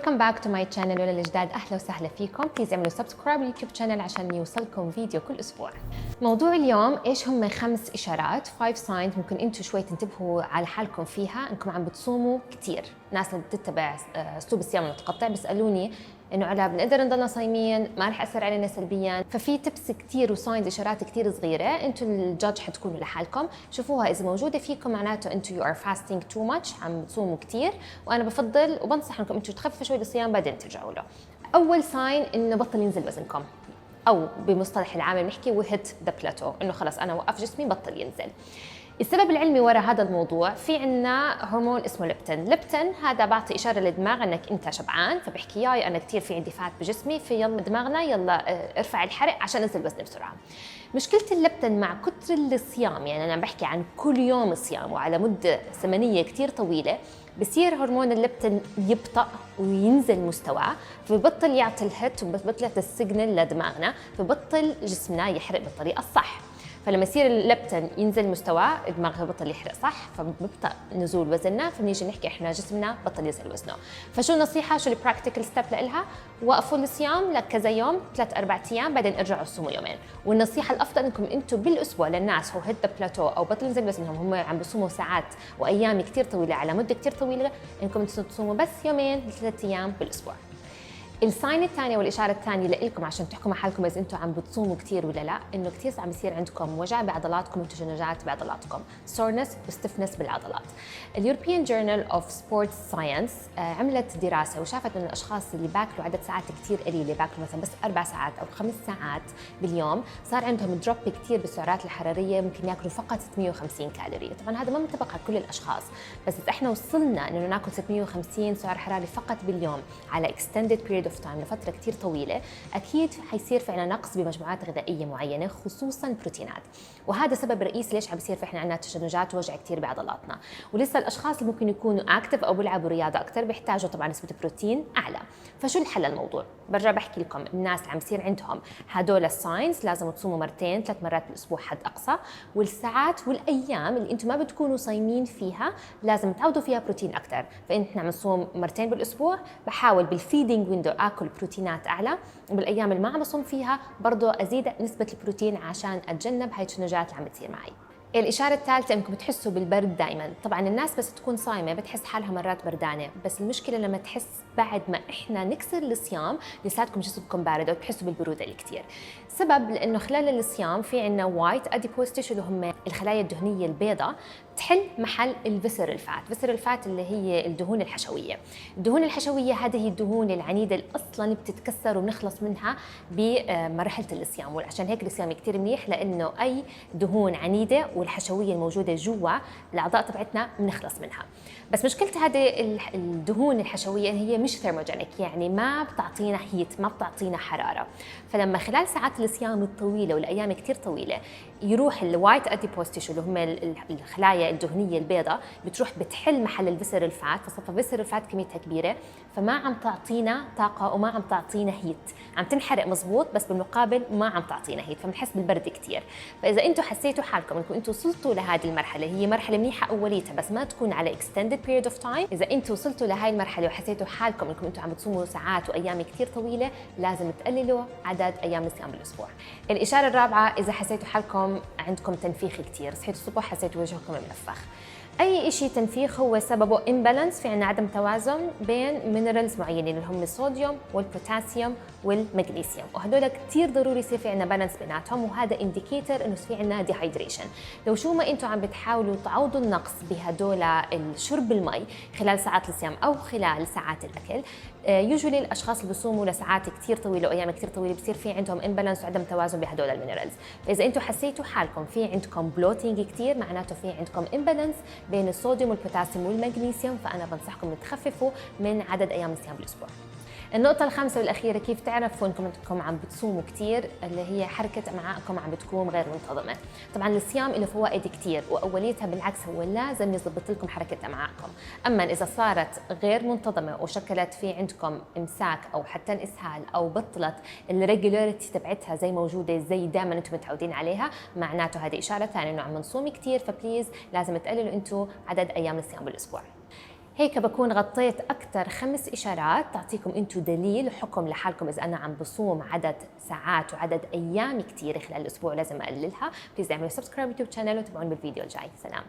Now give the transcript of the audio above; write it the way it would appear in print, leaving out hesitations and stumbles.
ويلكم باك تو ماي شانل. ولا الجداد اهلا وسهلا فيكم. بليز اعملوا سبسكرايب لليوتيوب شانل عشان يوصلكم فيديو كل اسبوع. موضوع اليوم ايش هم 5 اشارات 5 ساينز ممكن انتم شوي تنتبهوا على حالكم فيها انكم عم بتصوموا كثير. ناس اللي بتتبع اسلوب الصيام المتقطع بيسالوني انه علا بنقدر نضلنا صايمين ما رح ياثر علينا سلبيا. ففي تبس كثير وساينز اشارات كثير صغيره انتم الجادج حتكونوا لحالكم شوفوها، اذا موجوده فيكم معناته انتم يو ار فاستينج تو ماتش، عم تصوموا كثير. وانا بفضل وبنصح انكم انتم تخففوا شوي الصيام بعدين ترجعوا له. اول ساين انه بطل ينزل وزنكم، او بمصطلح العام بنحكي وهت ذا بلاتو، انه خلص انا وقف جسمي بطل ينزل. السبب العلمي وراء هذا الموضوع في عندنا هرمون اسمه ليبتين هذا بعطي اشاره للدماغ انك انت شبعان، فبحكي ياي انا كثير في عندي فات بجسمي، في يلا دماغنا يلا ارفع الحرق عشان انزل وزني بسرعه. مشكله الليبتين مع كتر الصيام، يعني انا بحكي عن كل يوم صيام وعلى مده زمنيه كثير طويله، بصير هرمون الليبتين يبطأ وينزل مستواه، فببطل يعطي الهت وببطل يعطي السيجنال لدماغنا، فببطل جسمنا يحرق بالطريقه الصح. فلما يصير الليبتين ينزل مستواه الدماغ بطل يحرق صح، فببطأ نزول وزننا، فبنيجي نحكي احنا جسمنا بطل ينزل وزنه. فشو النصيحه، شو البراكتيكال ستيب لإلها؟ وقفوا الصيام لكذا يوم 3-4 ايام بعدين ارجعوا صوموا يومين. والنصيحه الافضل انكم انتم بالاسبوع للناس هو هيد ذا بلاتو او بطل ينزل وزنهم هم عم بيصوموا ساعات وايام كثير طويله على مده كثير طويله، انكم تصوموا بس يومين ل3 ايام بالاسبوع. الساين الثانية والإشارة الثانية لإلكم عشان تحكموا حالكم إذا أنتم عم بتصوموا كثير ولا لا، إنه كثير عم يصير عندكم وجع بعضلاتكم وتشنجات بعضلاتكم، soreness وstiffness بالعضلات. اليوروبيان جورنال اوف سبورتس ساينس عملت دراسة وشافت إنه الأشخاص اللي باكلوا عدد ساعات كثير قليلة، باكلوا مثلا بس 4 ساعات أو 5 ساعات باليوم، صار عندهم دروب كثير بالسعرات الحرارية، ممكن ياكلوا فقط 650 كالوري. طبعا هذا ما منطبق على كل الأشخاص، بس إذا إحنا وصلنا إنه ناكل 650 سعر حراري فقط باليوم على extended period of time لفترة كتير طويلة، أكيد حيصير في عنا نقص بمجموعات غذائية معينة خصوصاً بروتينات، وهذا سبب رئيسي ليش عم بيصير في عنا تشنجات ووجع كتير بعضلاتنا. ولسه الأشخاص اللي ممكن يكونوا أكتف أو بيلعبوا رياضة أكتر بيحتاجوا طبعاً نسبة بروتين أعلى. فشو الحل للموضوع؟ برجع بحكي لكم الناس اللي عم يصير عندهم هدول الساينز لازم تصوموا 2-3 مرات بالأسبوع حد أقصى، والساعات والأيام اللي أنتم ما بتكونوا صايمين فيها لازم تعودوا فيها بروتين أكتر. فإحنا عم نصوم 2 بالأسبوع، بحاول بالفيدينج ويندو آكل بروتينات اعلى، وبالايام اللي ما عم بصوم فيها برضه ازيد نسبه البروتين عشان اتجنب هاي التشنجات اللي عم بتصير معي. الإشارة الثالثة إنكم بتحسوا بالبرد دائما. طبعا الناس بس تكون صايمة بتحس حالها مرات بردانة، بس المشكلة لما تحس بعد ما إحنا نكسر الصيام لساتكم جسمكم بارد أو تحسوا بالبرودة الكثير. سبب لأنه خلال الصيام في عنا وايت أديبوز تيشو اللي هم الخلايا الدهنية البيضاء تحل محل الفيسرال فات. فيسرال فات اللي هي الدهون الحشوية. الدهون الحشوية هذه الدهون العنيدة اللي أصلا بتتكسر وبنخلص منها بمرحلة الصيام، وعشان هيك الصيام كثير منيح لأنه أي دهون عنيدة والحشويه الموجوده جوا الاعضاء تبعتنا بنخلص منها. بس مشكلة هذه الدهون الحشويه هي مش ثيرموجينيك، يعني ما بتعطينا هيت، ما بتعطينا حراره. فلما خلال ساعات الصيام الطويله والايام كثير طويله يروح الوايت اديبوز تيشو اللي هم الخلايا الدهنيه البيضاء بتروح بتحل محل الفيسرال فات، فصفى الفيسرال فات كميتها كبيره، فما عم تعطينا طاقه وما عم تعطينا هيت، عم تنحرق مزبوط بس بالمقابل ما عم تعطينا هيت، فبنحس بالبرد كثير. فاذا انتم حسيتوا حالكم انكم انتم وصلتوا لهذه المرحله، هي مرحله منيحه اوليتها بس ما تكون على extended period of time، اذا انتم وصلتوا لهي المرحله وحسيتوا حالكم انكم انتم عم بتصوموا ساعات وايام كثير طويله، لازم تقللوا عدد ايام الصيام بالاسبوع. الاشاره الرابعه، اذا حسيتوا حالكم عندكم تنفيخ كثير، صحيتوا الصبح حسيتوا وجهكم منفخ، اي شيء تنفيخ هو سببه امبالانس، في عندنا عدم توازن بين مينرالز معينين اللي هم الصوديوم والبوتاسيوم والمغنيسيوم، وهدول كثير ضروري يصير في عندنا بالانس بيناتهم، وهذا انديكيتور انه في عندنا ديهايدريشن. لو شو ما انتم عم بتحاولوا تعوضوا النقص بهدول الشرب المي خلال ساعات الصيام او خلال ساعات الاكل، يوجولي الاشخاص اللي بيصوموا لساعات كثير طويله وايام كثير طويله بصير في عندهم امبالانس وعدم توازن بهدول المينرالز. فاذا انتم حسيتوا حالكم في عندكم بلوتينج كثير، معناته في عندكم امبالانس بين الصوديوم والبوتاسيوم والمغنيسيوم، فانا بنصحكم تخففوا من عدد ايام الصيام بالاسبوع. النقطة الخامسة والأخيرة، كيف تعرفوا انكم عم بتصوموا كثير، اللي هي حركة أمعائكم عم بتكون غير منتظمة. طبعا الصيام له فوائد كثير وأوليتها بالعكس هو لازم يضبط لكم حركة أمعائكم، أما إذا صارت غير منتظمة وشكلت في عندكم إمساك أو حتى الإسهال أو بطلت الريجولاريتي تبعتها زي موجودة زي دائما أنتم متعودين عليها، معناته هذه إشارة ثانية إنه عم نصوم كثير، فبليز لازم تقللوا أنتم عدد أيام الصيام بالأسبوع. هيك بكون غطيت أكثر 5 إشارات تعطيكم أنتم دليل وحكم لحالكم إذا أنا عم بصوم عدد ساعات وعدد أيام كتير خلال الأسبوع لازم أقللها. بليز اعملوا سبسكرايب يوتيوب شانل وتابعوني بالفيديو الجاي. سلام.